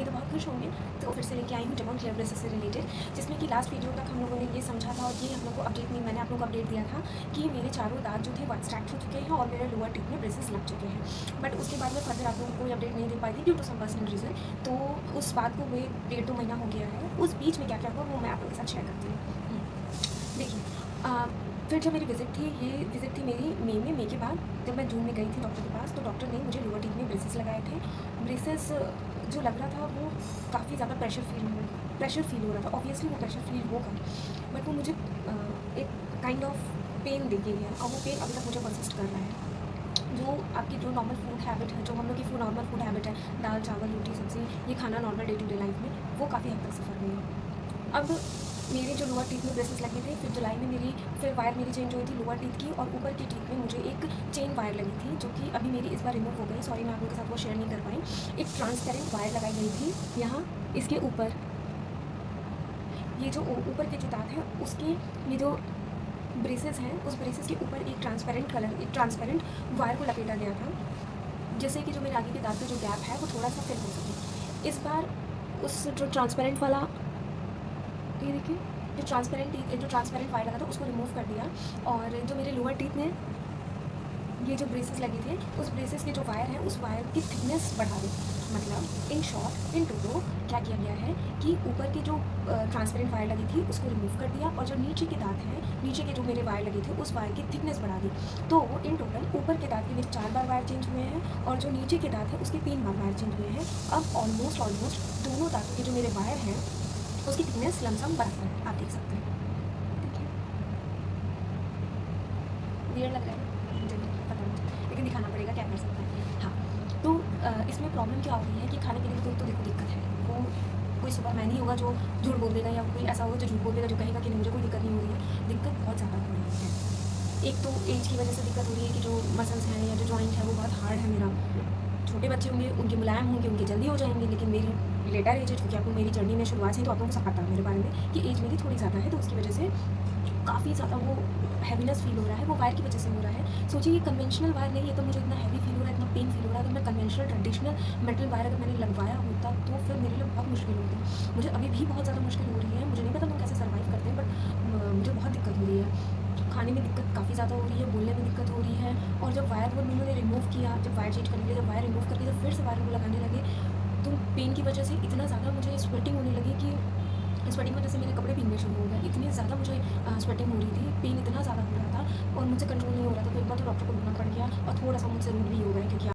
होंगे तो बहुत खुश होंगे। तो फिर से लेके आई हूँ डबल क्लियर ब्रेसेस से रिलेटेड, जिसमें कि लास्ट वीडियो तक हम लोगों ने ये समझा था और ये हम लोग को अपडेट नहीं, मैंने आप लोगों को अपडेट दिया था कि मेरे चारों दांत जो थे वो एक्सट्रैक्ट हो चुके हैं और मेरे लोअर टीथ में ब्रेसेस लग चुके हैं। बट उसके बाद में फर्दर आप लोगों को कोई अपडेट नहीं दे पाई थी due to some personal reason. तो उस बात को हुए 1.5-2 महीना हो गया है। उस बीच में क्या क्या हुआ वो मैं आप लोगों के साथ शेयर करती हूँ। देखिए, फिर जब मेरी विज़िट थी, ये विज़िट थी मेरी मई के बाद, जब मैं जून में गई थी डॉक्टर के पास, तो डॉक्टर ने मुझे लोअर टीथ में ब्रेसेस लगाए थे। ब्रेसेस जो लग रहा था वो काफ़ी ज़्यादा प्रेशर फील हो रहा था। ऑब्वियसली वो प्रेशर फील होगा, बट वो मुझे एक काइंड ऑफ पेन दे के गया और वो पेन अभी तक मुझे परसिस्ट कर रहा है। जो आपकी जो नॉर्मल फूड हैबिट है, जो हम लोग की नॉर्मल फूड हैबिट है, दाल चावल रोटी सब्ज़ी, ये खाना normal day to day life में, वो काफ़ी हद तक सफ़र गई है। अब मेरे जो लोअर टीथ में ब्रेसेस लगे थे, फिर जुलाई में फिर वायर मेरी चेंज हुई थी लोअर टीथ की, और ऊपर की टीथ में मुझे एक चेन वायर लगी थी जो कि अभी मेरी इस बार रिमूव हो गई। सॉरी, मैं आप लोगों के साथ वो शेयर नहीं कर पाई। एक ट्रांसपेरेंट वायर लगाई गई थी यहाँ, इसके ऊपर ये जो ऊपर के जो दांत हैं उसके ये जो ब्रेसेस हैं, उस ब्रेसेस के ऊपर एक ट्रांसपेरेंट वायर को लपेटा गया था, जिससे कि जो मेरे आगे के दांत का जो गैप है वो थोड़ा सा फिल हो सके। इस बार उस जो ट्रांसपेरेंट वाला, ये देखिए, जो ट्रांसपेरेंट वायर लगा था उसको रिमूव कर दिया, और जो मेरे लोअर टीथ में ये जो ब्रेसेस लगे थे, उस ब्रेसेस के जो वायर हैं उस वायर की थिकनेस बढ़ा दी। मतलब इन शॉर्ट, इन टोटल क्या किया गया है कि ऊपर की जो ट्रांसपेरेंट वायर लगी थी उसको रिमूव कर दिया, और जो नीचे के दांत हैं, नीचे के जो मेरे वायर लगे थे उस वायर की थिकनेस बढ़ा दी। तो इन टोटल ऊपर के दांत के मेरे 4 बार वायर चेंज हुए हैं, और जो नीचे के दांत हैं उसके 3 बार वायर चेंज हुए हैं। अब ऑलमोस्ट दोनों दांतों के जो मेरे वायर हैं उसकी थिकनेस लमसम बराबर है, आप देख सकते हैं। देखिए, वियर्ड लग रहा है मुझे, पता नहीं, लेकिन दिखाना पड़ेगा, क्या कर सकते हैं। हाँ, तो इसमें प्रॉब्लम क्या हो रही है कि खाने पीने की तो देखो दिक्कत है। वो कोई सुपर मैन ही होगा जो झूठ बोल देगा, या कोई ऐसा होगा जो झूठ बोल देगा, जो कहेगा कि नहीं मुझे कोई दिक्कत नहीं हो रही है। दिक्कत बहुत ज़्यादा हो रही है। एक तो एज की वजह से दिक्कत हो रही है कि जो मसल्स हैं या जो जॉइंट है वो बहुत हार्ड है मेरा। छोटे बच्चे होंगे उनके मुलायम होंगे, उनके जल्दी हो जाएंगे, लेकिन मेरी लेटर एज है, क्योंकि आपको मेरी जर्नी में शुरुआत से तो आप लोगों को सब पता है मेरे बारे में कि एज मेरी थोड़ी ज़्यादा है, तो उसकी वजह से काफ़ी ज़्यादा वो हैवीनेस फील हो रहा है, वो वायर की वजह से हो रहा है। सोचिए, ये कन्वेंशनल वायर नहीं है तो मुझे इतना हैवी फील हो रहा है, इतना पेन फील हो रहा है। अगर मैं कन्वेंशनल ट्रेडिशनल मेटल वायर अगर मैंने लगवाया होता तो फिर मेरे लिए बहुत मुश्किल होती। मुझे अभी भी बहुत ज़्यादा मुश्किल हो रही है, मुझे नहीं पता लोग कैसे सर्वाइव करते हैं, बट मुझे बहुत दिक्कत हो रही है। खाने में दिक्कत काफ़ी ज़्यादा हो रही है, बोलने में दिक्कत हो रही है। और जब वायर वो उन्होंने रिमूव किया, जब वायर चेंज करने के लिए जब वायर रिमूव करके जब फिर से वायर को लगाने लगे, तो पेन की वजह से इतना ज़्यादा मुझे स्वेटिंग होने लगी कि स्वेटिंग की वजह से मेरे कपड़े भीगने शुरू हो गए। इतनी ज़्यादा मुझे स्वेटिंग हो रही थी, पेन इतना ज़्यादा हो रहा था और मुझसे कंट्रोल नहीं हो रहा था। तो एक बार तो डॉक्टर को बुलाना पड़ गया, और थोड़ा सा मुझसे रूड भी हो गया, क्योंकि